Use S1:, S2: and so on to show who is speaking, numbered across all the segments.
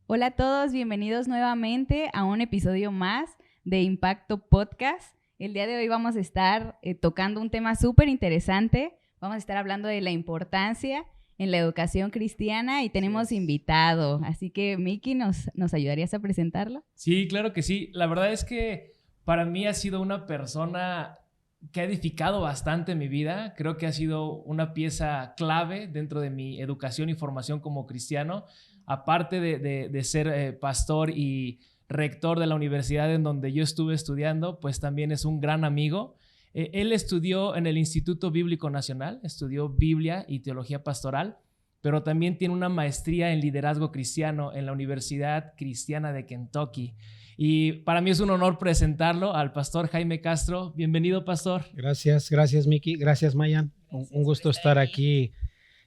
S1: Hola a todos, bienvenidos nuevamente a un episodio más de Impacto Podcast. El día de hoy vamos a estar tocando un tema súper interesante. Vamos a estar hablando de la importancia en la educación cristiana y tenemos invitado. Así que, Miki, ¿nos ayudarías a presentarlo?
S2: Sí, claro que sí. La verdad es que para mí ha sido una persona que ha edificado bastante mi vida. Creo que ha sido una pieza clave dentro de mi educación y formación como cristiano. Aparte de ser pastor y rector de la universidad en donde yo estuve estudiando, pues también es un gran amigo. Él estudió en el Instituto Bíblico Nacional, estudió Biblia y Teología Pastoral, pero también tiene una maestría en liderazgo cristiano en la Universidad Cristiana de Kentucky. Y para mí es un honor presentarlo al pastor Jaime Castro. Bienvenido, pastor.
S3: Gracias Miki, gracias Mayan. Un gusto estar aquí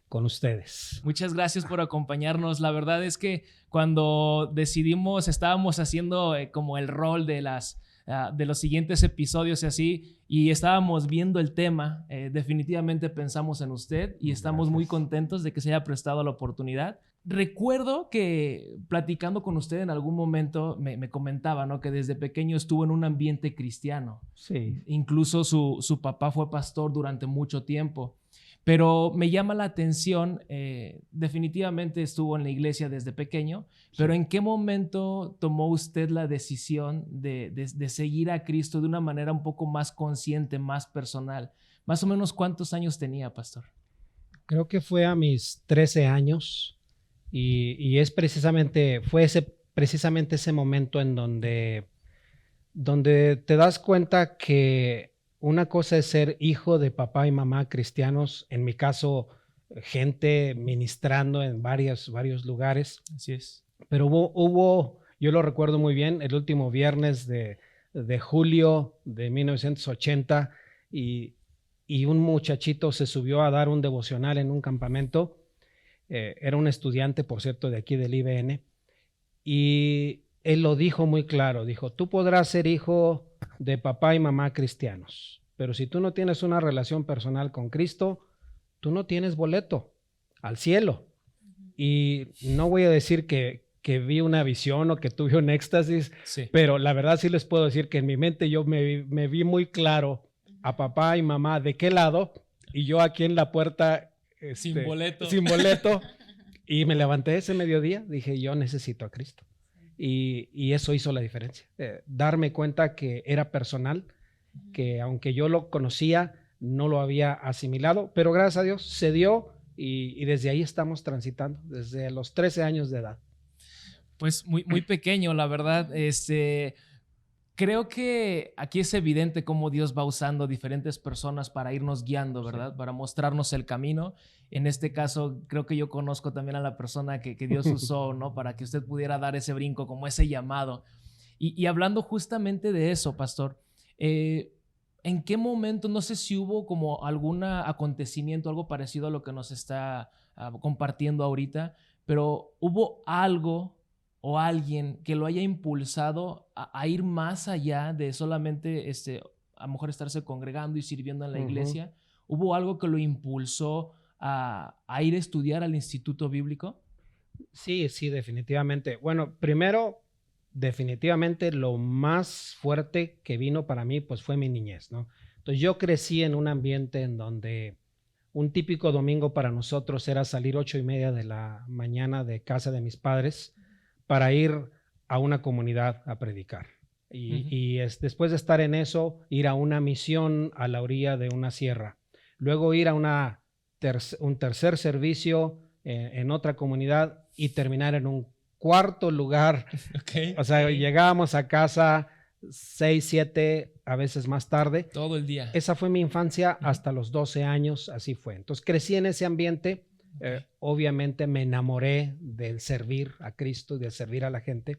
S3: con ustedes.
S2: Muchas gracias por acompañarnos. La verdad es que cuando decidimos, estábamos haciendo como el rol de los siguientes episodios y así, y estábamos viendo el tema, definitivamente pensamos en usted y estamos muy contentos de que se haya prestado la oportunidad. Recuerdo que platicando con usted en algún momento me comentaba, ¿no?, que desde pequeño estuvo en un ambiente cristiano.
S3: Sí.
S2: Incluso su papá fue pastor durante mucho tiempo. Pero me llama la atención, definitivamente estuvo en la iglesia desde pequeño, pero ¿en qué momento tomó usted la decisión de seguir a Cristo de una manera un poco más consciente, más personal? Más o menos, ¿cuántos años tenía, pastor?
S3: Creo que fue a mis 13 años y fue precisamente ese momento en donde te das cuenta que una cosa es ser hijo de papá y mamá cristianos, en mi caso, gente ministrando en varios lugares.
S2: Así es.
S3: Pero yo lo recuerdo muy bien, el último viernes de julio de 1980 y un muchachito se subió a dar un devocional en un campamento. Era un estudiante, por cierto, de aquí del IBN, y él lo dijo muy claro, dijo: tú podrás ser hijo de papá y mamá cristianos, pero si tú no tienes una relación personal con Cristo, tú no tienes boleto al cielo. Y no voy a decir que vi una visión o que tuve un éxtasis, sí, pero la verdad sí les puedo decir que en mi mente yo me vi muy claro a papá y mamá de qué lado, y yo aquí en la puerta
S2: sin boleto.
S3: Y me levanté ese mediodía, dije: yo necesito a Cristo. Y eso hizo la diferencia, darme cuenta que era personal, que aunque yo lo conocía, no lo había asimilado, pero gracias a Dios se dio y desde ahí estamos transitando, desde los 13 años de edad.
S2: Pues muy pequeño, la verdad. Creo que aquí es evidente cómo Dios va usando diferentes personas para irnos guiando, ¿verdad? Sí. Para mostrarnos el camino. En este caso, creo que yo conozco también a la persona que Dios usó, ¿no?, para que usted pudiera dar ese brinco, como ese llamado. Y hablando justamente de eso, pastor, ¿en qué momento, no sé si hubo como algún acontecimiento, algo parecido a lo que nos está compartiendo ahorita, pero hubo algo o alguien que lo haya impulsado a ir más allá de solamente a lo mejor estarse congregando y sirviendo en la iglesia? ¿Hubo algo que lo impulsó a ir a estudiar al Instituto Bíblico?
S3: Sí, definitivamente. Bueno, primero, definitivamente lo más fuerte que vino para mí pues fue mi niñez, ¿no? Entonces yo crecí en un ambiente en donde un típico domingo para nosotros era salir 8:30 de la mañana de casa de mis padres para ir a una comunidad a predicar. Y después de estar en eso, ir a una misión a la orilla de una sierra. Luego ir a un tercer servicio en otra comunidad y terminar en un cuarto lugar.
S2: Okay.
S3: O sea, llegábamos a casa 6, 7, a veces más tarde.
S2: Todo el día.
S3: Esa fue mi infancia hasta los 12 años, así fue. Entonces crecí en ese ambiente. Obviamente me enamoré del servir a Cristo, de servir a la gente,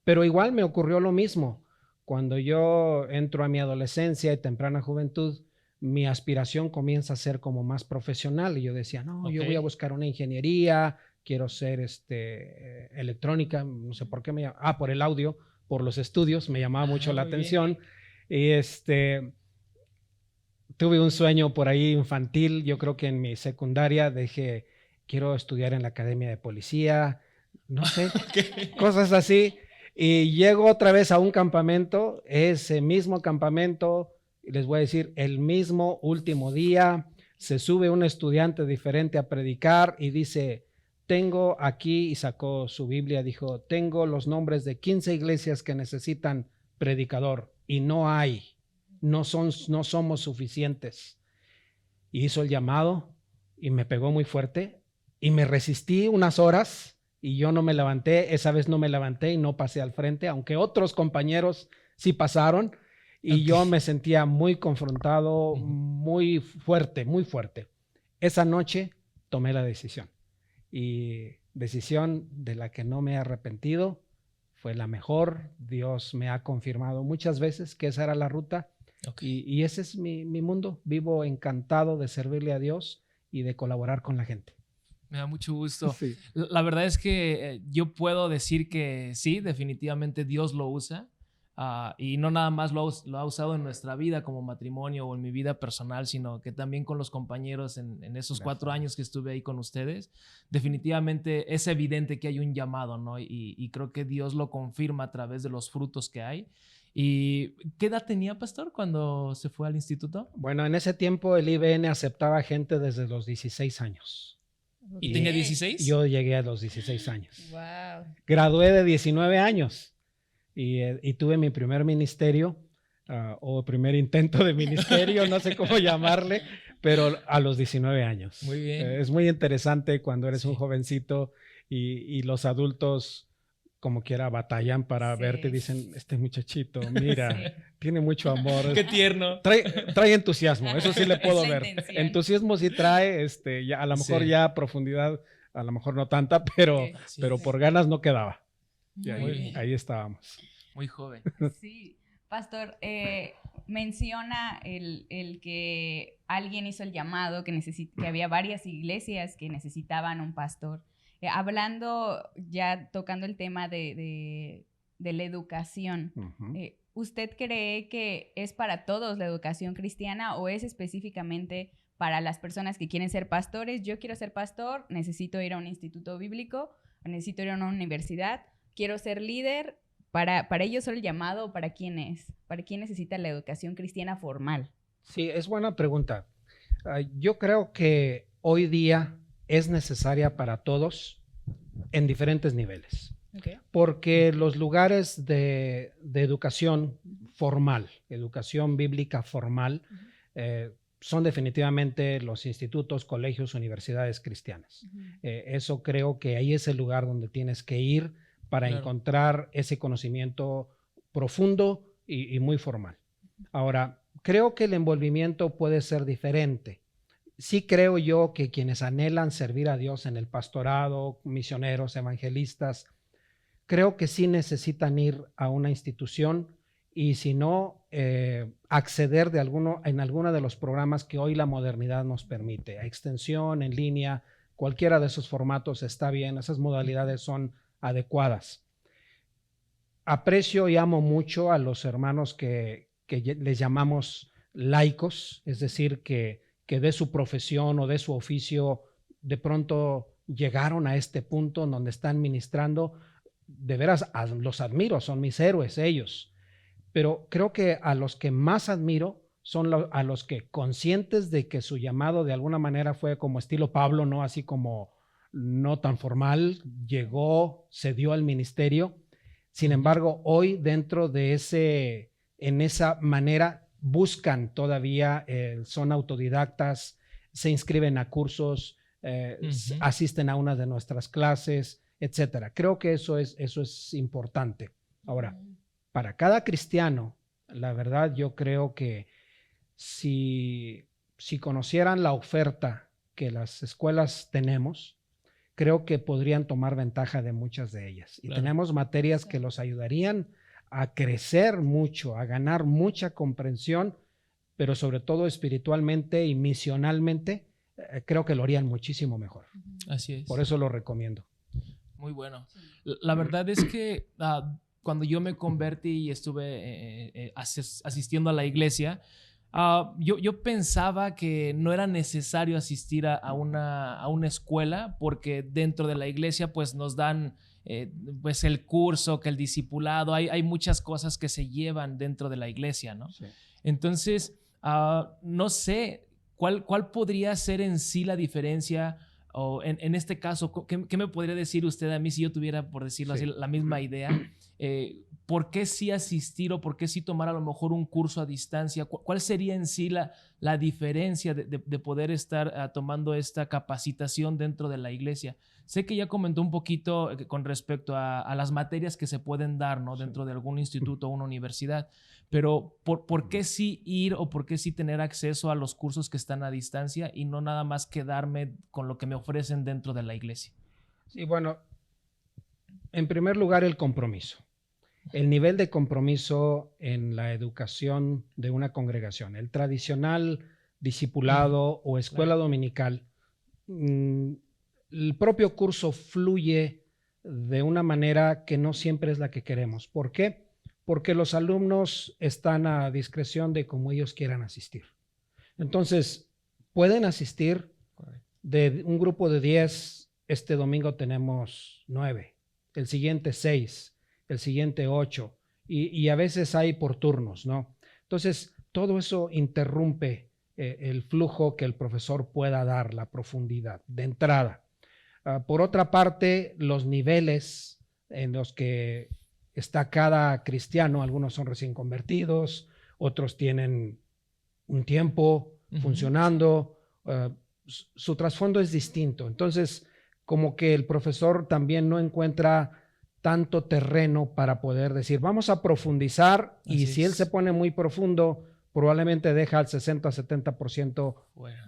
S3: pero igual me ocurrió lo mismo. Cuando yo entro a mi adolescencia y temprana juventud, mi aspiración comienza a ser como más profesional y yo decía: no, yo voy a buscar una ingeniería, quiero ser electrónica, no sé por qué me llamaba, por el audio, por los estudios, me llamaba mucho la atención. Bien. Y tuve un sueño por ahí infantil. Yo creo que en mi secundaria quiero estudiar en la Academia de Policía. no sé, cosas así. Y llego otra vez a un campamento, ese mismo campamento, les voy a decir, el mismo último día, se sube un estudiante diferente a predicar y dice, tengo aquí, y sacó su Biblia, dijo, tengo los nombres de 15 iglesias que necesitan predicador y no hay, no somos suficientes. Y hizo el llamado y me pegó muy fuerte y me resistí unas horas y yo no me levanté, esa vez no me levanté y no pasé al frente, aunque otros compañeros sí pasaron. Y yo me sentía muy confrontado, muy fuerte, muy fuerte. Esa noche tomé la decisión. Y decisión de la que no me he arrepentido. Fue la mejor. Dios me ha confirmado muchas veces que esa era la ruta. Y ese es mi mundo. Vivo encantado de servirle a Dios y de colaborar con la gente.
S2: Me da mucho gusto.
S3: Sí.
S2: La verdad es que yo puedo decir que sí, definitivamente Dios lo usa. Y no nada más lo ha usado en nuestra vida como matrimonio o en mi vida personal, sino que también con los compañeros en esos 4 años que estuve ahí con ustedes. Definitivamente es evidente que hay un llamado, ¿no? Y creo que Dios lo confirma a través de los frutos que hay. ¿Y qué edad tenía, pastor, cuando se fue al instituto?
S3: Bueno, en ese tiempo el IBN aceptaba gente desde los 16 años.
S2: ¿Y tenía 16?
S3: Yo llegué a los 16 años.
S1: Wow.
S3: Gradué de 19 años. Y tuve mi primer ministerio o primer intento de ministerio, no sé cómo llamarle, pero a los 19 años.
S2: Muy bien.
S3: Es muy interesante cuando eres un jovencito y los adultos como quiera batallan para verte y dicen, este muchachito, mira, tiene mucho amor.
S2: Qué tierno.
S3: Trae entusiasmo, eso sí le puedo ver.
S1: Intención.
S3: Entusiasmo sí trae, ya, a lo mejor ya profundidad, a lo mejor no tanta, pero por ganas no quedaba. Y ahí estábamos.
S2: Muy joven.
S1: Sí, pastor, menciona el que alguien hizo el llamado, que había varias iglesias que necesitaban un pastor. Hablando, ya tocando el tema de la educación, ¿usted cree que es para todos la educación cristiana o es específicamente para las personas que quieren ser pastores? Yo quiero ser pastor, necesito ir a un instituto bíblico, necesito ir a una universidad. Quiero ser líder, ¿para ellos solo el llamado? ¿Para quién es? ¿Para quién necesita la educación cristiana formal?
S3: Sí, es buena pregunta. Yo creo que hoy día es necesaria para todos en diferentes niveles.
S1: Okay.
S3: Porque los lugares de educación formal, educación bíblica formal, son definitivamente los institutos, colegios, universidades cristianas. Eso creo que ahí es el lugar donde tienes que ir para encontrar ese conocimiento profundo y muy formal. Ahora, creo que el envolvimiento puede ser diferente. Sí creo yo que quienes anhelan servir a Dios en el pastorado, misioneros, evangelistas, creo que sí necesitan ir a una institución y si no, acceder en alguno de los programas que hoy la modernidad nos permite. A extensión, en línea, cualquiera de esos formatos está bien, esas modalidades son adecuadas. Aprecio y amo mucho a los hermanos que les llamamos laicos, es decir, que de su profesión o de su oficio de pronto llegaron a este punto en donde están ministrando. De veras, los admiro, son mis héroes ellos. Pero creo que a los que más admiro son a los que, conscientes de que su llamado de alguna manera fue como estilo Pablo, ¿no? Así como no tan formal, llegó, se dio al ministerio. Sin embargo, hoy dentro de en esa manera buscan todavía, son autodidactas, se inscriben a cursos, asisten a una de nuestras clases, etcétera. Creo que eso es importante. Ahora, para cada cristiano, la verdad yo creo que si conocieran la oferta que las escuelas tenemos, creo que podrían tomar ventaja de muchas de ellas. Y tenemos materias que los ayudarían a crecer mucho, a ganar mucha comprensión, pero sobre todo espiritualmente y misionalmente, creo que lo harían muchísimo mejor.
S2: Así es.
S3: Por eso lo recomiendo.
S2: Muy bueno. La verdad es que cuando yo me convertí y estuve asistiendo a la iglesia, Yo pensaba que no era necesario asistir a una escuela porque dentro de la iglesia pues nos dan pues el curso, que el discipulado, hay muchas cosas que se llevan dentro de la iglesia, ¿no?
S3: Sí.
S2: Entonces, no sé cuál podría ser en sí la diferencia o en este caso, ¿qué me podría decir usted a mí si yo tuviera, por decirlo así, la misma idea? ¿Por qué sí asistir o por qué sí tomar a lo mejor un curso a distancia? ¿Cuál sería en sí la diferencia de poder estar tomando esta capacitación dentro de la iglesia? Sé que ya comentó un poquito con respecto a las materias que se pueden dar, ¿no? Dentro de algún instituto o una universidad, pero ¿por qué sí ir o por qué sí tener acceso a los cursos que están a distancia y no nada más quedarme con lo que me ofrecen dentro de la iglesia?
S3: Sí, bueno, en primer lugar el compromiso. El nivel de compromiso en la educación de una congregación, el tradicional discipulado o escuela dominical, el propio curso fluye de una manera que no siempre es la que queremos. ¿Por qué? Porque los alumnos están a discreción de cómo ellos quieran asistir. Entonces, pueden asistir de un grupo de 10, este domingo tenemos 9, el siguiente 6, el siguiente 8, y a veces hay por turnos, ¿no? Entonces, todo eso interrumpe el flujo que el profesor pueda dar, la profundidad de entrada. Por otra parte, los niveles en los que está cada cristiano, algunos son recién convertidos, otros tienen un tiempo funcionando, su trasfondo es distinto. Entonces, como que el profesor también no encuentra tanto terreno para poder decir, vamos a profundizar, y si él se pone muy profundo, probablemente deja al 60-70%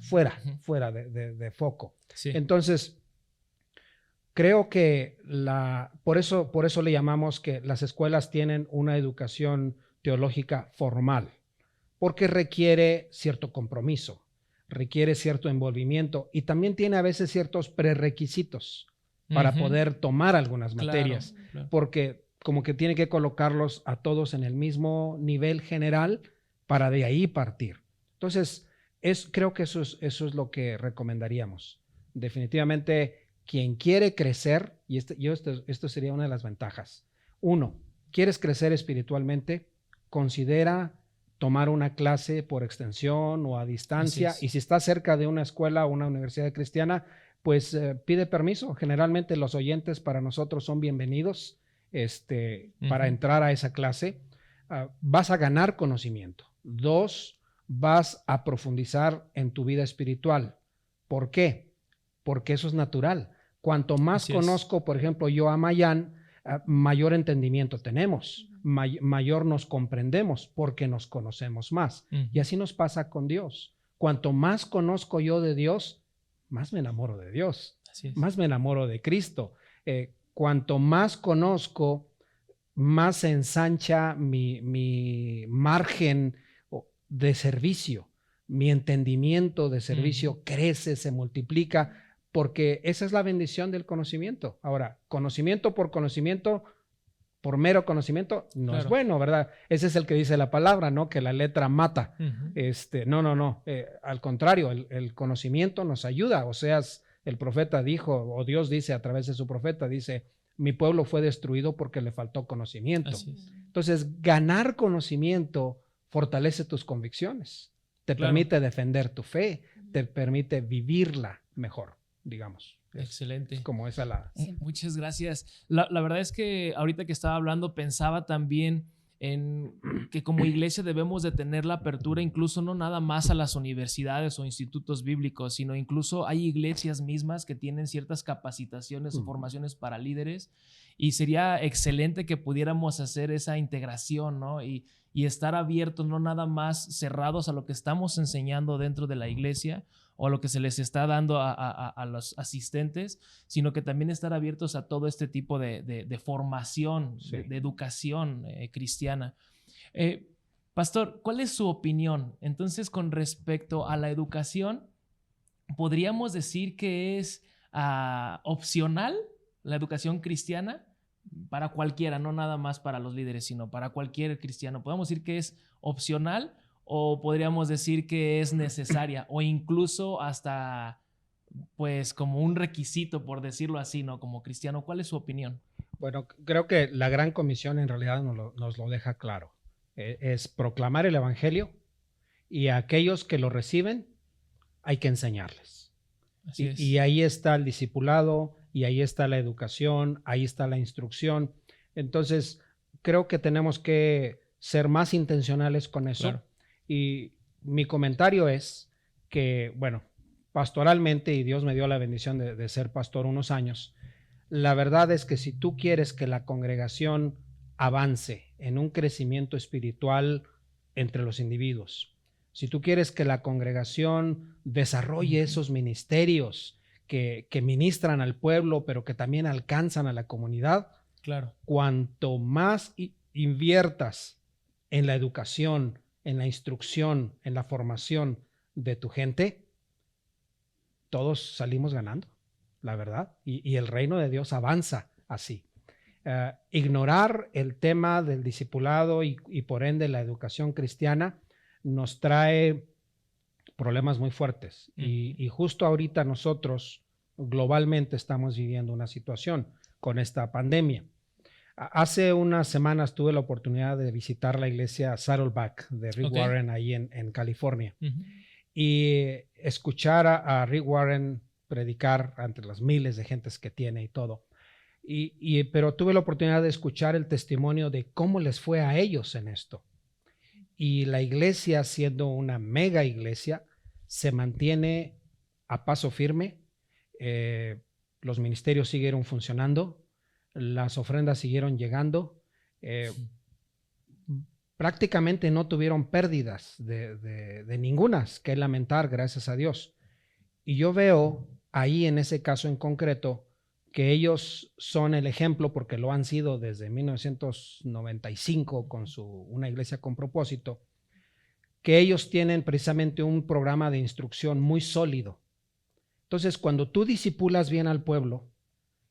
S3: fuera de foco.
S2: Sí.
S3: Entonces, creo que por eso le llamamos que las escuelas tienen una educación teológica formal, porque requiere cierto compromiso, requiere cierto envolvimiento y también tiene a veces ciertos prerequisitos para poder tomar algunas materias, claro. Porque como que tiene que colocarlos a todos en el mismo nivel general para de ahí partir. Entonces, creo que eso es lo que recomendaríamos. Definitivamente, quien quiere crecer, y esto sería una de las ventajas. 1, ¿quieres crecer espiritualmente? Considera tomar una clase por extensión o a distancia, y si estás cerca de una escuela o una universidad cristiana, pues pide permiso. Generalmente los oyentes para nosotros son bienvenidos para entrar a esa clase. Vas a ganar conocimiento. 2, vas a profundizar en tu vida espiritual. ¿Por qué? Porque eso es natural. Cuanto más conozco, por ejemplo, yo a Mayán, mayor entendimiento tenemos, mayor nos comprendemos porque nos conocemos más. Y así nos pasa con Dios. Cuanto más conozco yo de Dios, más me enamoro de Dios, más me enamoro de Cristo. Cuanto más conozco, más se ensancha mi margen de servicio, mi entendimiento de servicio crece, se multiplica, porque esa es la bendición del conocimiento. Ahora, conocimiento, por mero conocimiento, no es bueno, ¿verdad? Ese es el que dice la palabra, ¿no? Que la letra mata. No. Al contrario, el conocimiento nos ayuda. Oseas, el profeta dijo, o Dios dice a través de su profeta, dice, mi pueblo fue destruido porque le faltó conocimiento. Entonces, ganar conocimiento fortalece tus convicciones, te permite defender tu fe, te permite vivirla mejor, digamos.
S2: Excelente.
S3: Como esa la...
S2: Muchas gracias. La verdad es que ahorita que estaba hablando pensaba también en que como iglesia debemos de tener la apertura incluso no nada más a las universidades o institutos bíblicos, sino incluso hay iglesias mismas que tienen ciertas capacitaciones o formaciones para líderes, y sería excelente que pudiéramos hacer esa integración, ¿no? Y estar abiertos, no nada más cerrados a lo que estamos enseñando dentro de la iglesia o a lo que se les está dando a los asistentes, sino que también estar abiertos a todo este tipo de formación, de educación cristiana. Pastor, ¿cuál es su opinión? Entonces, con respecto a la educación, ¿podríamos decir que es opcional la educación cristiana? Para cualquiera, no nada más para los líderes, sino para cualquier cristiano. ¿Podemos decir que es opcional o podríamos decir que es necesaria o incluso hasta pues como un requisito, por decirlo así, ¿no? Como cristiano, ¿cuál es su opinión?
S3: Bueno, creo que la Gran Comisión en realidad nos lo deja claro. Es proclamar el Evangelio y a aquellos que lo reciben hay que enseñarles.
S2: Así es.
S3: Y ahí está el discipulado, y ahí está la educación, ahí está la instrucción. Entonces, creo que tenemos que ser más intencionales con eso.
S2: Claro.
S3: Y mi comentario es que, bueno, pastoralmente, y Dios me dio la bendición de ser pastor unos años, la verdad es que si tú quieres que la congregación avance en un crecimiento espiritual entre los individuos, si tú quieres que la congregación desarrolle esos ministerios que ministran al pueblo, pero que también alcanzan a la comunidad,
S2: claro,
S3: cuanto más inviertas en la educación, en la instrucción, en la formación de tu gente, todos salimos ganando, la verdad, y el reino de Dios avanza así. Ignorar el tema del discipulado y por ende la educación cristiana nos trae problemas muy fuertes. Y justo ahorita nosotros globalmente estamos viviendo una situación con esta pandemia. Hace unas semanas tuve la oportunidad de visitar la iglesia Saddleback de Rick Warren ahí en California. Y escuchar a Rick Warren predicar ante las miles de gentes que tiene y todo. Pero tuve la oportunidad de escuchar el testimonio de cómo les fue a ellos en esto. Y la iglesia, siendo una mega iglesia, se mantiene a paso firme. Los ministerios siguieron funcionando, las ofrendas siguieron llegando. Prácticamente no tuvieron pérdidas de ningunas que lamentar, gracias a Dios. Y yo veo ahí en ese caso en concreto que ellos son el ejemplo, porque lo han sido desde 1995 con una iglesia con propósito, que ellos tienen precisamente un programa de instrucción muy sólido. Entonces, cuando tú discipulas bien al pueblo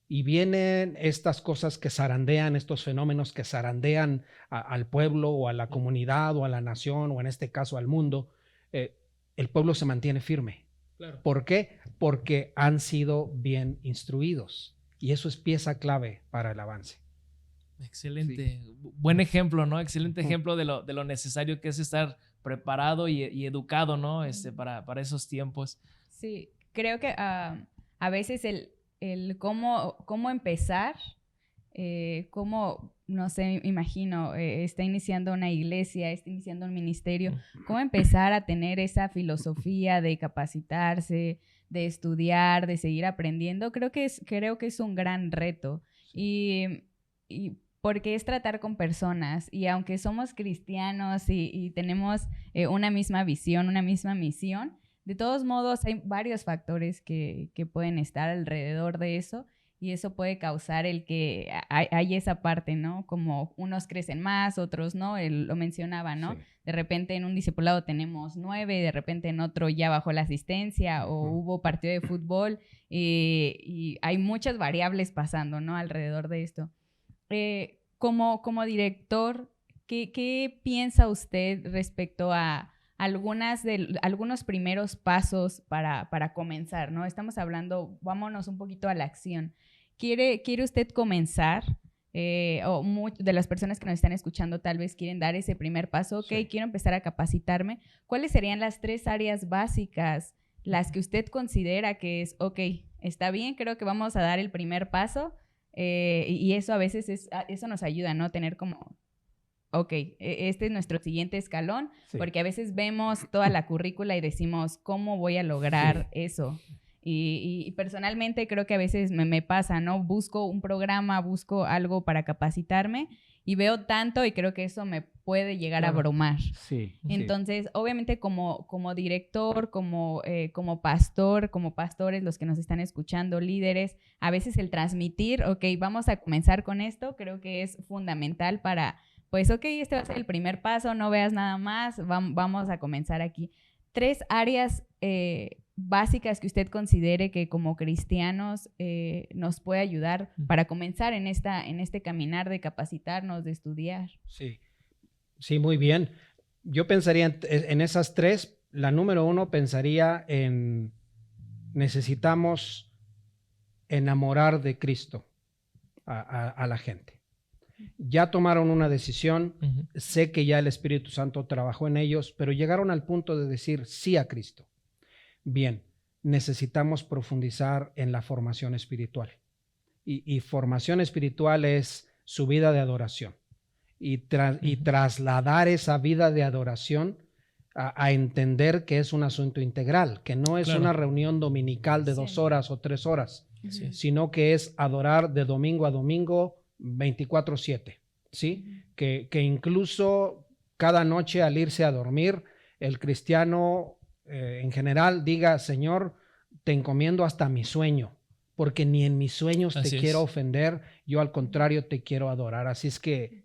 S3: y vienen estas cosas que zarandean, estos fenómenos que zarandean al pueblo o a la comunidad o a la nación o en este caso al mundo, el pueblo se mantiene firme. Claro. ¿Por qué? Porque han sido bien instruidos y eso es pieza clave para el avance.
S2: Excelente. Sí. Buen ejemplo, ¿no? Excelente ejemplo de lo necesario que es estar preparado y educado, ¿no? Para esos tiempos.
S1: Sí, creo que a veces el cómo empezar, cómo, no sé, imagino, está iniciando una iglesia, está iniciando un ministerio, cómo empezar a tener esa filosofía de capacitarse, de estudiar, de seguir aprendiendo, creo que es un gran reto. Y porque es tratar con personas, y aunque somos cristianos y tenemos una misma visión, una misma misión, de todos modos hay varios factores que pueden estar alrededor de eso, y eso puede causar el que hay esa parte, ¿no? Como unos crecen más, otros no, él lo mencionaba, ¿no? Sí. De repente en un discipulado tenemos 9, de repente en otro ya bajó la asistencia o hubo partido de fútbol, y hay muchas variables pasando, ¿no? Alrededor de esto. Como director, ¿qué piensa usted respecto a algunos primeros pasos para comenzar, ¿no? Estamos hablando, vámonos un poquito a la acción. ¿Quiere usted comenzar? De las personas que nos están escuchando tal vez quieren dar ese primer paso. Ok, sí. Quiero empezar a capacitarme. ¿Cuáles serían las 3 áreas básicas, las que usted considera que es, ok, está bien, creo que vamos a dar el primer paso? Y eso a veces eso nos ayuda, ¿no? Tener como, ok, este es nuestro siguiente escalón, sí. Porque a veces vemos toda la currícula y decimos, ¿cómo voy a lograr eso? Y personalmente creo que a veces me pasa, ¿no? Busco un programa, busco algo para capacitarme y veo tanto y creo que eso me puede llegar a abrumar.
S3: Sí,
S1: entonces, obviamente como director, como pastor, como pastores, los que nos están escuchando, líderes, a veces el transmitir, ok, vamos a comenzar con esto, creo que es fundamental para, pues, ok, este va a ser el primer paso, no veas nada más, vamos a comenzar aquí. 3 áreas básicas que usted considere que como cristianos nos puede ayudar para comenzar en este caminar de capacitarnos, de estudiar.
S3: Sí, muy bien. Yo pensaría en esas tres. La número uno pensaría en necesitamos enamorar de Cristo a la gente. Ya tomaron una decisión, sé que ya el Espíritu Santo trabajó en ellos, pero llegaron al punto de decir sí a Cristo. Bien, necesitamos profundizar en la formación espiritual. Y formación espiritual es su vida de adoración. Y trasladar esa vida de adoración a entender que es un asunto integral, que no es una reunión dominical de 2 horas o 3 horas, sino que es adorar de domingo a domingo 24/7, ¿sí? Que incluso cada noche al irse a dormir, el cristiano en general diga, Señor, te encomiendo hasta mi sueño, porque ni en mis sueños te quiero ofender, yo al contrario te quiero adorar. Así es que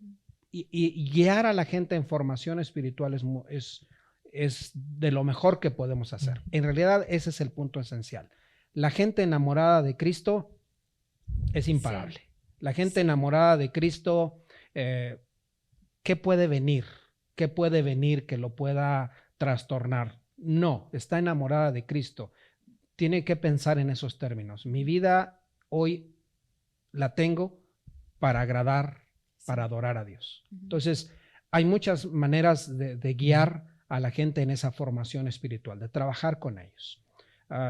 S3: y guiar a la gente en formación espiritual es de lo mejor que podemos hacer. En realidad ese es el punto esencial. La gente enamorada de Cristo es imparable. Sí. La gente enamorada de Cristo, ¿qué puede venir? ¿Qué puede venir que lo pueda trastornar? No, está enamorada de Cristo. Tiene que pensar en esos términos. Mi vida hoy la tengo para agradar, para adorar a Dios. Entonces, hay muchas maneras de guiar a la gente en esa formación espiritual, de trabajar con ellos.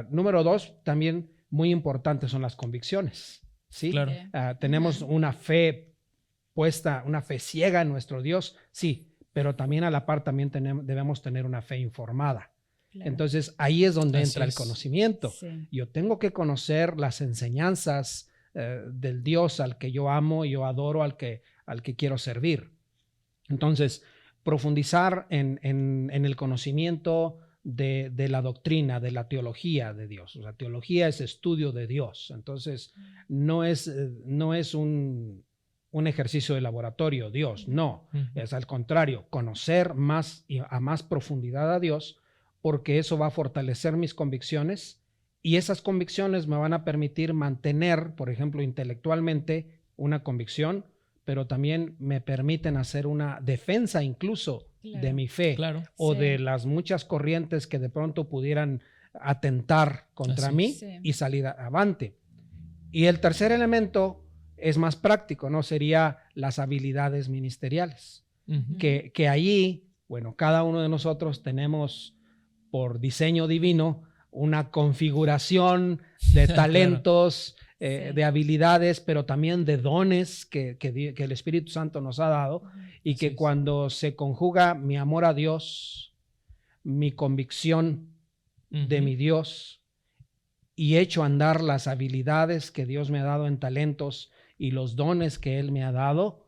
S3: Número 2, también muy importante son las convicciones. ¿Sí?
S2: Claro.
S3: Tenemos una fe puesta, una fe ciega en nuestro Dios, sí, pero también a la par también debemos tener una fe informada. Claro. Entonces ahí es donde entra el conocimiento. Sí. Yo tengo que conocer las enseñanzas del Dios al que yo amo, yo adoro, al que quiero servir. Entonces, profundizar en el conocimiento de la doctrina, de la teología de Dios. O sea, teología es estudio de Dios. Entonces, no es un ejercicio de laboratorio, Dios, no. Es al contrario, conocer más y a más profundidad a Dios, porque eso va a fortalecer mis convicciones y esas convicciones me van a permitir mantener, por ejemplo, intelectualmente una convicción, pero también me permiten hacer una defensa incluso de mi fe o de las muchas corrientes que de pronto pudieran atentar contra mí y salir avante. Y el tercer elemento es más práctico, ¿no? Sería las habilidades ministeriales, que allí, bueno, cada uno de nosotros tenemos por diseño divino una configuración de talentos, de habilidades, pero también de dones que el Espíritu Santo nos ha dado y que cuando se conjuga mi amor a Dios, mi convicción de mi Dios y echo a andar las habilidades que Dios me ha dado en talentos y los dones que Él me ha dado,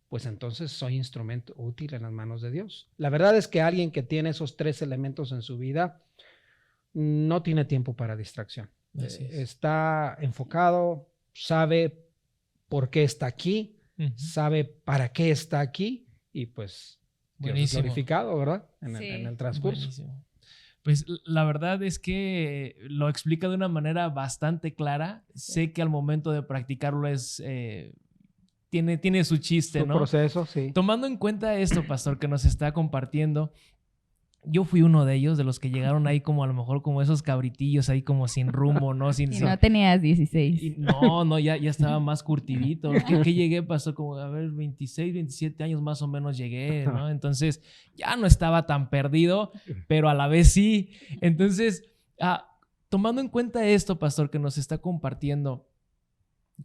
S3: pues entonces soy instrumento útil en las manos de Dios. La verdad es que alguien que tiene esos 3 elementos en su vida no tiene tiempo para distracción. Está enfocado, sabe por qué está aquí, sabe para qué está aquí y pues Dios es glorificado, ¿verdad? En el transcurso.
S2: Buenísimo. Pues la verdad es que lo explica de una manera bastante clara. Sé que al momento de practicarlo tiene su chiste,
S3: su
S2: ¿no?
S3: Proceso, sí.
S2: Tomando en cuenta esto, pastor, que nos está compartiendo, yo fui uno de ellos, de los que llegaron ahí como a lo mejor como esos cabritillos ahí como sin rumbo, ¿no?
S1: No tenías 16.
S2: No, ya estaba más curtidito. ¿Qué llegué? Pasó como, 26, 27 años más o menos llegué, ¿no? Entonces ya no estaba tan perdido, pero a la vez sí. Entonces, tomando en cuenta esto, pastor, que nos está compartiendo,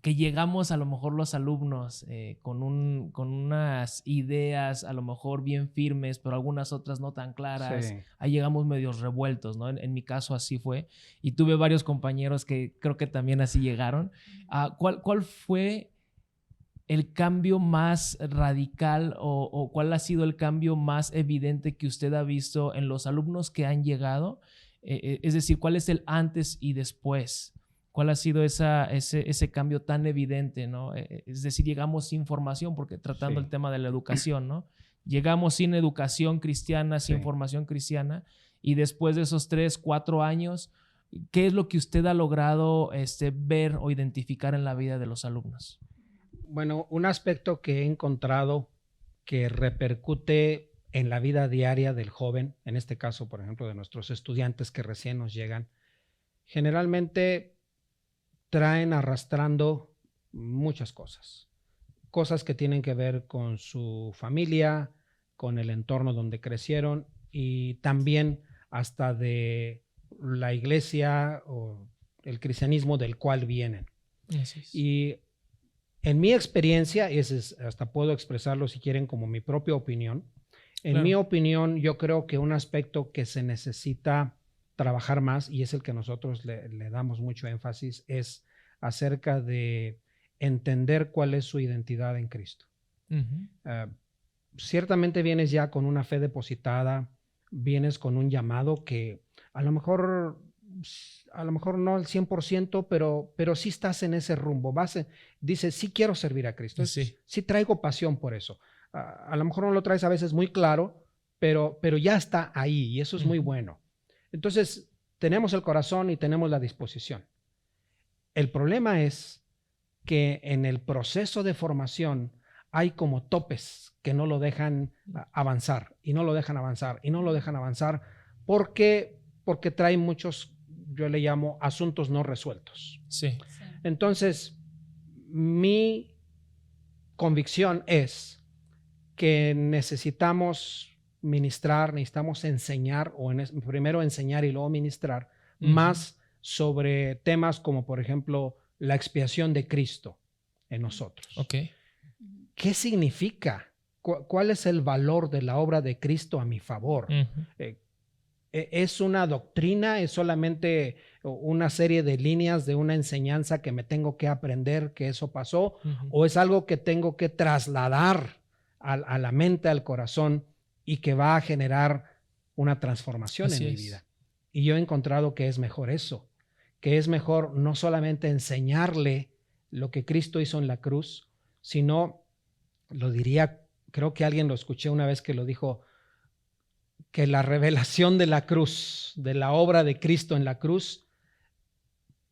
S2: que llegamos a lo mejor los alumnos con unas ideas a lo mejor bien firmes, pero algunas otras no tan claras. Sí. Ahí llegamos medios revueltos, ¿no? En mi caso así fue. Y tuve varios compañeros que creo que también así llegaron. ¿Cuál fue el cambio más radical o cuál ha sido el cambio más evidente que usted ha visto en los alumnos que han llegado? Es decir, ¿cuál es el antes y después? ¿Cuál ha sido ese cambio tan evidente, ¿no? Es decir, llegamos sin formación, porque tratando el tema de la educación, ¿no? Llegamos sin educación cristiana, sin formación cristiana, y después de esos 3, 4 años, ¿qué es lo que usted ha logrado ver o identificar en la vida de los alumnos?
S3: Bueno, un aspecto que he encontrado que repercute en la vida diaria del joven, en este caso, por ejemplo, de nuestros estudiantes que recién nos llegan, generalmente traen arrastrando muchas cosas. Cosas que tienen que ver con su familia, con el entorno donde crecieron y también hasta de la iglesia o el cristianismo del cual vienen. Y en mi experiencia, y hasta puedo expresarlo si quieren como mi propia opinión, en mi opinión yo creo que un aspecto que se necesita trabajar más, y es el que nosotros le damos mucho énfasis, es acerca de entender cuál es su identidad en Cristo. Ciertamente vienes ya con una fe depositada, vienes con un llamado que a lo mejor no al 100%, pero sí estás en ese rumbo. Dices, sí quiero servir a Cristo, sí traigo pasión por eso. A lo mejor no lo traes a veces muy claro, pero ya está ahí y eso es muy bueno. Entonces, tenemos el corazón y tenemos la disposición. El problema es que en el proceso de formación hay como topes que no lo dejan avanzar y no lo dejan avanzar y no lo dejan avanzar porque trae muchos, yo le llamo, asuntos no resueltos.
S2: Sí.
S3: Entonces, mi convicción es que necesitamos ministrar, necesitamos enseñar, primero enseñar y luego ministrar, más sobre temas como, por ejemplo, la expiación de Cristo en nosotros.
S2: Okay.
S3: ¿Qué significa? ¿Cuál es el valor de la obra de Cristo a mi favor? ¿Es una doctrina? ¿Es solamente una serie de líneas de una enseñanza que me tengo que aprender que eso pasó? ¿O es algo que tengo que trasladar a la mente, al corazón y que va a generar una transformación en mi vida? Y yo he encontrado que es mejor eso, que es mejor no solamente enseñarle lo que Cristo hizo en la cruz, sino, lo diría, creo que alguien lo escuché una vez que lo dijo, que la revelación de la cruz, de la obra de Cristo en la cruz,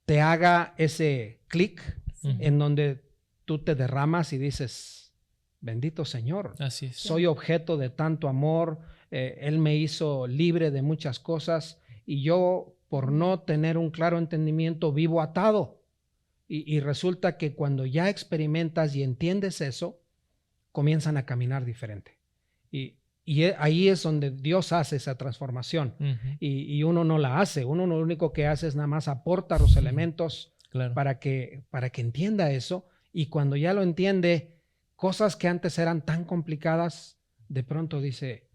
S3: te haga ese clic en donde tú te derramas y dices, bendito Señor,
S2: así es.
S3: Soy objeto de tanto amor, Él me hizo libre de muchas cosas y yo, por no tener un claro entendimiento, vivo atado. Y resulta que cuando ya experimentas y entiendes eso, comienzan a caminar diferente. Y ahí es donde Dios hace esa transformación. Y uno no la hace. Uno lo único que hace es nada más aportar los elementos para que entienda eso. Y cuando ya lo entiende, cosas que antes eran tan complicadas, de pronto dice,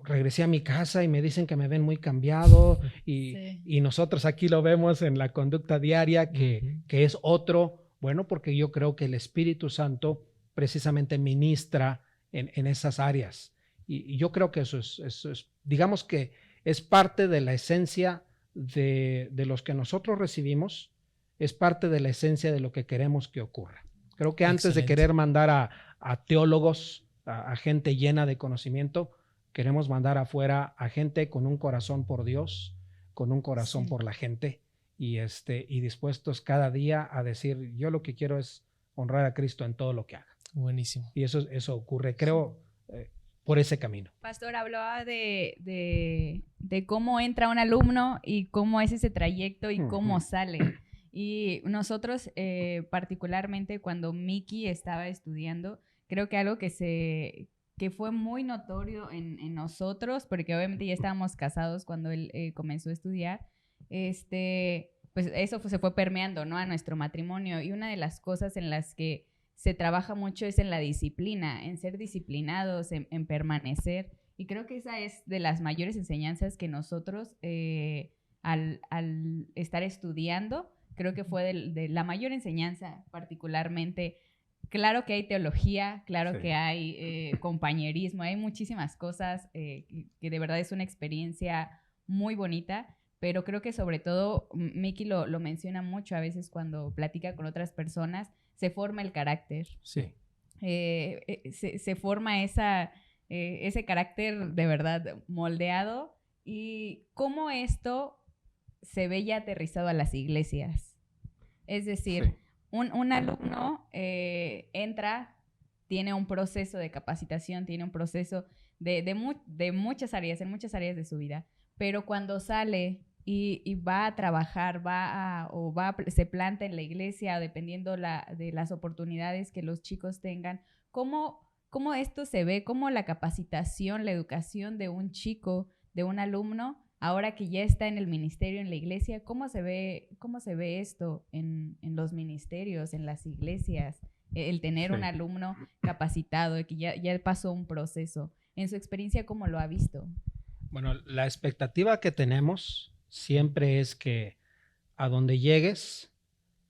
S3: regresé a mi casa y me dicen que me ven muy cambiado y nosotros aquí lo vemos en la conducta diaria que es otro. Bueno, porque yo creo que el Espíritu Santo precisamente ministra en esas áreas. Y yo creo que eso es, digamos que es parte de la esencia de los que nosotros recibimos, es parte de la esencia de lo que queremos que ocurra. Creo que antes de querer mandar a teólogos, a gente llena de conocimiento, queremos mandar afuera a gente con un corazón por Dios, con un corazón por la gente y dispuestos cada día a decir, yo lo que quiero es honrar a Cristo en todo lo que haga.
S2: Buenísimo.
S3: Y eso ocurre, creo, por ese camino.
S1: Pastor, hablaba de cómo entra un alumno y cómo es ese trayecto y cómo sale. Y nosotros, particularmente cuando Miki estaba estudiando, creo que algo que fue muy notorio en nosotros, porque obviamente ya estábamos casados cuando él comenzó a estudiar, pues eso se fue permeando, ¿no?, a nuestro matrimonio. Y una de las cosas en las que se trabaja mucho es en la disciplina, en ser disciplinados, en permanecer. Y creo que esa es de las mayores enseñanzas que nosotros, al estar estudiando, creo que fue de la mayor enseñanza particularmente. Claro que hay teología, claro que hay compañerismo, hay muchísimas cosas que de verdad es una experiencia muy bonita, pero creo que sobre todo, Miki lo menciona mucho a veces cuando platica con otras personas, se forma el carácter.
S3: Sí.
S1: Se forma ese carácter de verdad moldeado. Y cómo esto se ve ya aterrizado a las iglesias. Es decir, un alumno entra tiene un proceso de capacitación, tiene un proceso de muchas áreas, en muchas áreas de su vida, pero cuando sale y va a trabajar, se planta en la iglesia, o dependiendo de las oportunidades que los chicos tengan, ¿cómo esto se ve? ¿Cómo la capacitación, la educación de un chico, de un alumno, ahora que ya está en el ministerio, en la iglesia, cómo se ve esto en los ministerios, en las iglesias? El tener un alumno capacitado, que ya pasó un proceso. En su experiencia, ¿cómo lo ha visto?
S3: Bueno, la expectativa que tenemos siempre es que a donde llegues,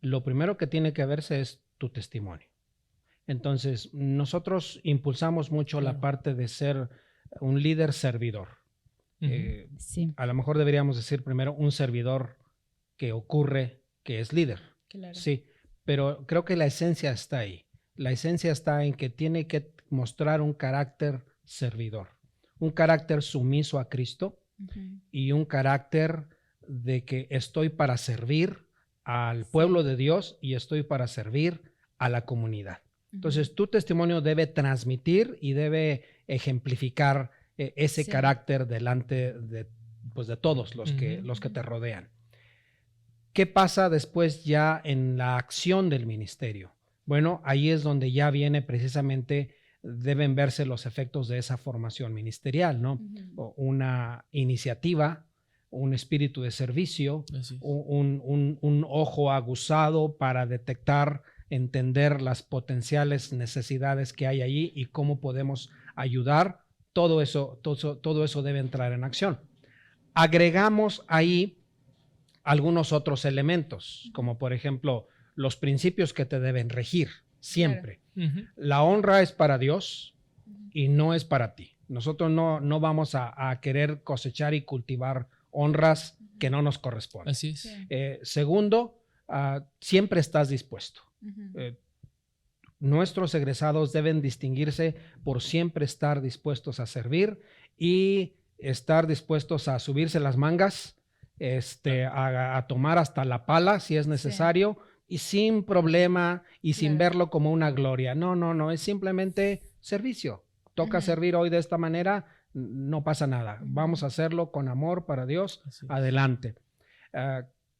S3: lo primero que tiene que verse es tu testimonio. Entonces, nosotros impulsamos mucho la parte de ser un líder servidor. Sí. A lo mejor deberíamos decir primero un servidor que ocurre que es líder. Claro. Sí, pero creo que la esencia está ahí. La esencia está en que tiene que mostrar un carácter servidor, un carácter sumiso a Cristo y un carácter de que estoy para servir al pueblo de Dios y estoy para servir a la comunidad. Entonces, tu testimonio debe transmitir y debe ejemplificar ese carácter delante de todos los que te rodean. ¿Qué pasa después ya en la acción del ministerio? Bueno, ahí es donde ya viene precisamente, deben verse los efectos de esa formación ministerial, ¿no? Una iniciativa, un espíritu de servicio, un ojo aguzado para detectar, entender las potenciales necesidades que hay allí y cómo podemos ayudar. Todo eso debe entrar en acción. Agregamos ahí algunos otros elementos, como por ejemplo los principios que te deben regir siempre. Claro. La honra es para Dios y no es para ti. Nosotros no vamos a querer cosechar y cultivar honras que no nos corresponden.
S2: Así es.
S3: Segundo, siempre estás dispuesto. Nuestros egresados deben distinguirse por siempre estar dispuestos a servir y estar dispuestos a subirse las mangas, a tomar hasta la pala si es necesario, y sin problema y sin verlo como una gloria. No, es simplemente servicio. Toca servir hoy de esta manera, no pasa nada. Vamos a hacerlo con amor para Dios. Adelante.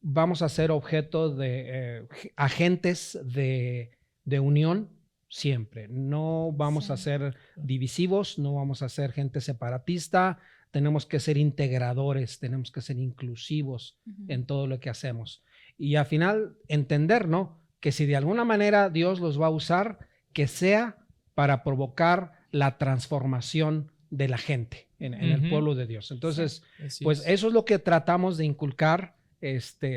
S3: Vamos a ser objeto de agentes de unión siempre. No vamos a ser divisivos, no vamos a ser gente separatista. Tenemos que ser integradores, tenemos que ser inclusivos en todo lo que hacemos. Y al final entender, ¿no?, que si de alguna manera Dios los va a usar, que sea para provocar la transformación de la gente en el pueblo de Dios. Entonces, pues eso es lo que tratamos de inculcar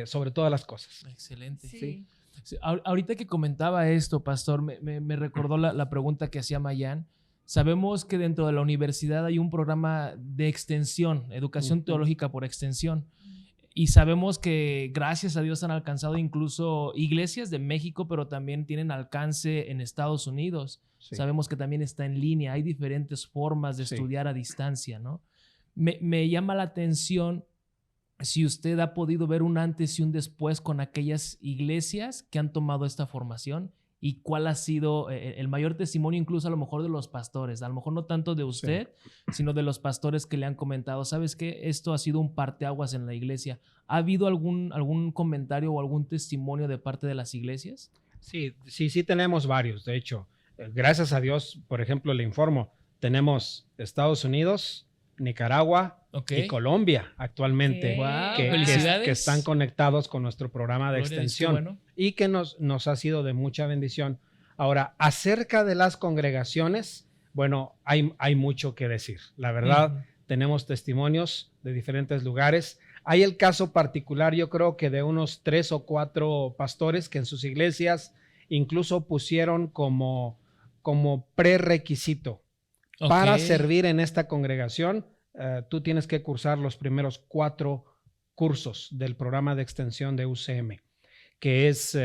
S3: sobre todas las cosas.
S2: Excelente. Sí. Ahorita que comentaba esto, pastor, me recordó la pregunta que hacía Mayan. Sabemos que dentro de la universidad hay un programa de extensión, educación teológica por extensión. Y sabemos que gracias a Dios han alcanzado incluso iglesias de México, pero también tienen alcance en Estados Unidos. Sí. Sabemos que también está en línea. Hay diferentes formas de estudiar a distancia, ¿no? Me llama la atención si usted ha podido ver un antes y un después con aquellas iglesias que han tomado esta formación y cuál ha sido el mayor testimonio, incluso a lo mejor de los pastores, a lo mejor no tanto de usted, sino de los pastores que le han comentado, ¿sabes qué? Esto ha sido un parteaguas en la iglesia. ¿Ha habido algún comentario o algún testimonio de parte de las iglesias?
S3: Sí tenemos varios, de hecho. Gracias a Dios, por ejemplo, le informo, tenemos Estados Unidos, Nicaragua y Colombia actualmente, que están conectados con nuestro programa de extensión y que nos ha sido de mucha bendición. Ahora, acerca de las congregaciones, bueno, hay mucho que decir. La verdad, tenemos testimonios de diferentes lugares. Hay el caso particular, yo creo que de unos 3 o 4 pastores que en sus iglesias incluso pusieron como prerequisito para servir en esta congregación. Tú tienes que cursar los primeros 4 cursos del programa de extensión de UCM, que es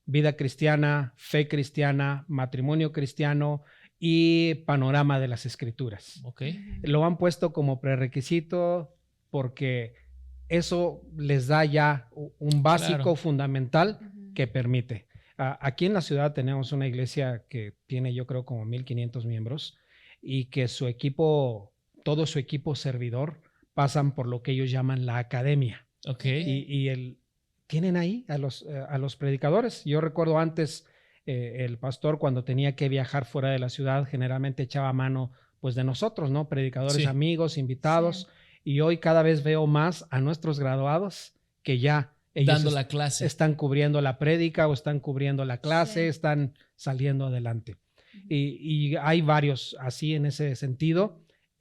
S3: vida cristiana, fe cristiana, matrimonio cristiano y panorama de las escrituras. Lo han puesto como prerequisito porque eso les da ya un básico fundamental que permite. Aquí en la ciudad tenemos una iglesia que tiene, yo creo, como 1,500 miembros y que todo su equipo servidor pasan por lo que ellos llaman la academia.
S2: Ok.
S3: Tienen ahí a los predicadores. Yo recuerdo antes el pastor cuando tenía que viajar fuera de la ciudad generalmente echaba mano pues de nosotros, ¿no? Predicadores, amigos, invitados. Y hoy cada vez veo más a nuestros graduados que ya ellos
S2: dando la clase.
S3: Están cubriendo la prédica o están cubriendo la clase, están saliendo adelante. Y hay varios así en ese sentido,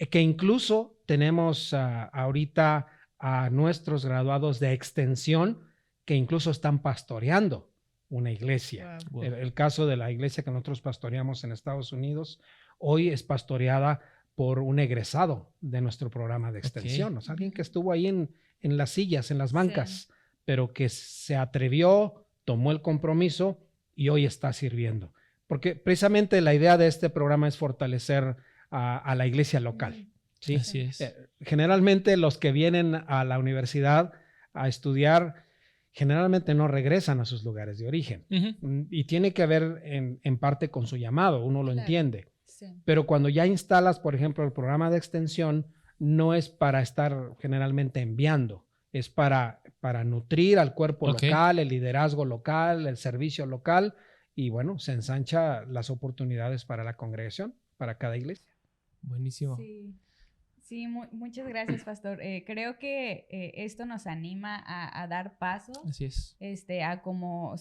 S3: que incluso tenemos ahorita a nuestros graduados de extensión que incluso están pastoreando una iglesia.
S2: Wow.
S3: El caso de la iglesia que nosotros pastoreamos en Estados Unidos, hoy es pastoreada por un egresado de nuestro programa de extensión. O sea, alguien que estuvo ahí en las sillas, en las bancas, pero que se atrevió, tomó el compromiso y hoy está sirviendo. Porque precisamente la idea de este programa es fortalecer a la iglesia local. ¿Sí?
S2: Así es.
S3: Generalmente los que vienen a la universidad a estudiar generalmente no regresan a sus lugares de origen. Y tiene que ver en parte con su llamado, uno lo entiende. Sí. Pero cuando ya instalas, por ejemplo, el programa de extensión, no es para estar generalmente enviando, es para nutrir al cuerpo local, el liderazgo local, el servicio local, y bueno, se ensancha las oportunidades para la congregación, para cada iglesia.
S2: Buenísimo.
S1: Sí, muchas gracias, pastor. Creo que esto nos anima a dar paso.
S2: Así es.
S1: A como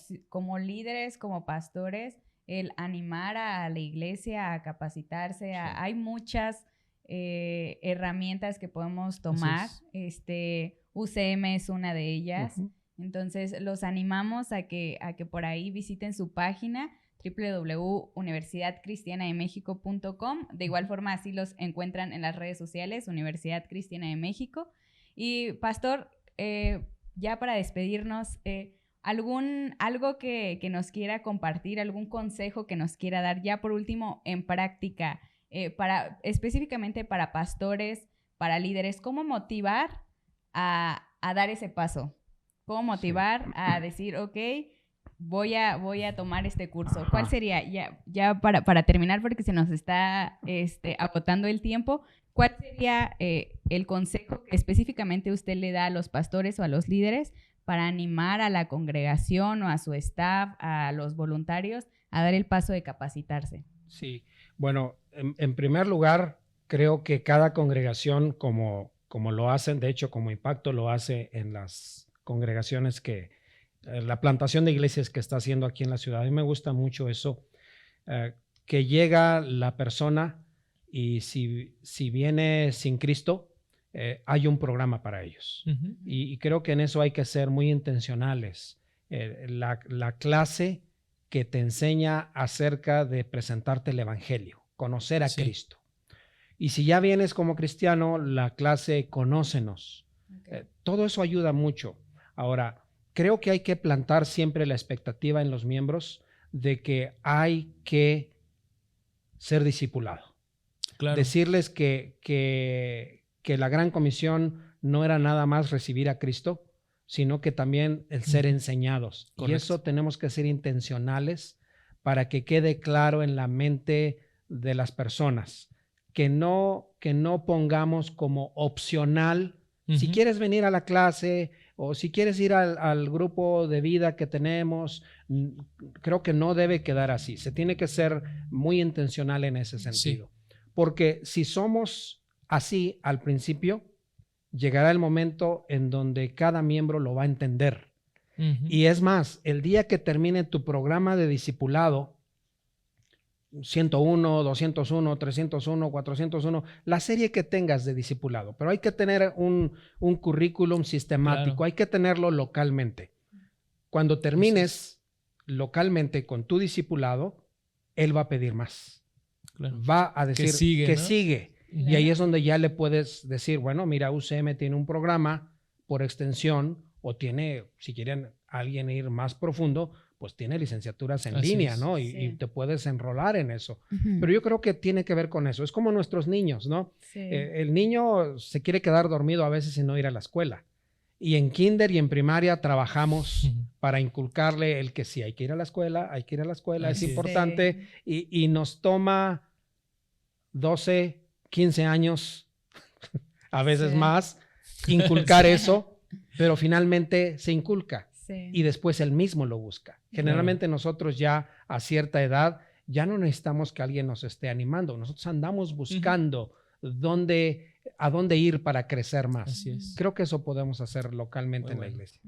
S1: líderes, como pastores, el animar a la iglesia a capacitarse. Hay muchas herramientas que podemos tomar. UCM es una de ellas. Entonces, los animamos a que por ahí visiten su página www.universidadcristianademexico.com. De igual forma, así los encuentran en las redes sociales, Universidad Cristiana de México. Y, pastor, ya para despedirnos, algo que nos quiera compartir, algún consejo que nos quiera dar, ya por último, en práctica, específicamente para pastores, para líderes, ¿cómo motivar a dar ese paso? ¿Cómo motivar a decir, ok, voy a tomar este curso? ¿Cuál sería, ya para terminar, porque se nos está agotando el tiempo, cuál sería el consejo que específicamente usted le da a los pastores o a los líderes para animar a la congregación o a su staff, a los voluntarios, a dar el paso de capacitarse?
S3: Sí, bueno, en primer lugar, creo que cada congregación, como lo hacen, de hecho, como Impacto lo hace en las congregaciones la plantación de iglesias que está haciendo aquí en la ciudad. A mí me gusta mucho eso, que llega la persona y si viene sin Cristo, hay un programa para ellos. Y creo que en eso hay que ser muy intencionales. La clase que te enseña acerca de presentarte el evangelio, conocer a Cristo. Y si ya vienes como cristiano, la clase Conócenos. Todo eso ayuda mucho. Ahora, creo que hay que plantar siempre la expectativa en los miembros de que hay que ser discipulado. Claro. Decirles que la gran comisión no era nada más recibir a Cristo, sino que también el ser enseñados. Correcto. Y eso tenemos que ser intencionales para que quede claro en la mente de las personas. Que no pongamos como opcional, si quieres venir a la clase o si quieres ir al grupo de vida que tenemos, creo que no debe quedar así. Se tiene que ser muy intencional en ese sentido. Sí. Porque si somos así al principio, llegará el momento en donde cada miembro lo va a entender. Y es más, el día que termine tu programa de discipulado, 101, 201, 301, 401, la serie que tengas de discipulado, pero hay que tener un currículum sistemático, claro. Hay que tenerlo localmente. Cuando termines localmente con tu discipulado, él va a pedir más. Claro. Va a decir que sigue. Y ahí es donde ya le puedes decir, bueno, mira, UCM tiene un programa por extensión o tiene, si quieren alguien ir más profundo, pues tiene licenciaturas en línea, ¿no? Y te puedes enrolar en eso. Pero yo creo que tiene que ver con eso. Es como nuestros niños, ¿no? Sí. El niño se quiere quedar dormido a veces y no ir a la escuela. Y en kinder y en primaria trabajamos para inculcarle el que sí, hay que ir a la escuela, hay que ir a la escuela, es
S2: Así es.
S3: importante. Y nos toma 12, 15 años, a veces más, inculcar eso, pero finalmente se inculca y después él mismo lo busca. Generalmente nosotros ya a cierta edad ya no necesitamos que alguien nos esté animando, nosotros andamos buscando a dónde ir para crecer más.
S2: Así es.
S3: Creo que eso podemos hacer localmente en la iglesia.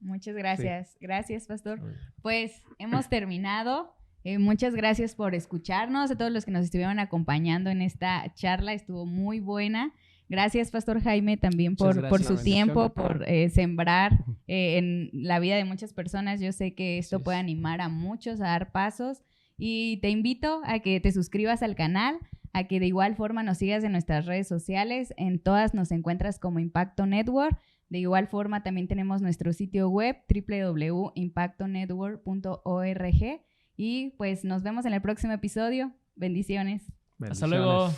S1: Muchas gracias. Sí. Gracias, pastor. Pues hemos terminado. Muchas gracias por escucharnos, a todos los que nos estuvieron acompañando en esta charla, estuvo muy buena. Gracias, Pastor Jaime, también por su tiempo, por sembrar en la vida de muchas personas. Yo sé que esto puede animar a muchos a dar pasos y te invito a que te suscribas al canal, a que de igual forma nos sigas en nuestras redes sociales. En todas nos encuentras como Impacto Network. De igual forma también tenemos nuestro sitio web www.impactonetwork.org. Y pues nos vemos en el próximo episodio. Bendiciones.
S2: Hasta luego.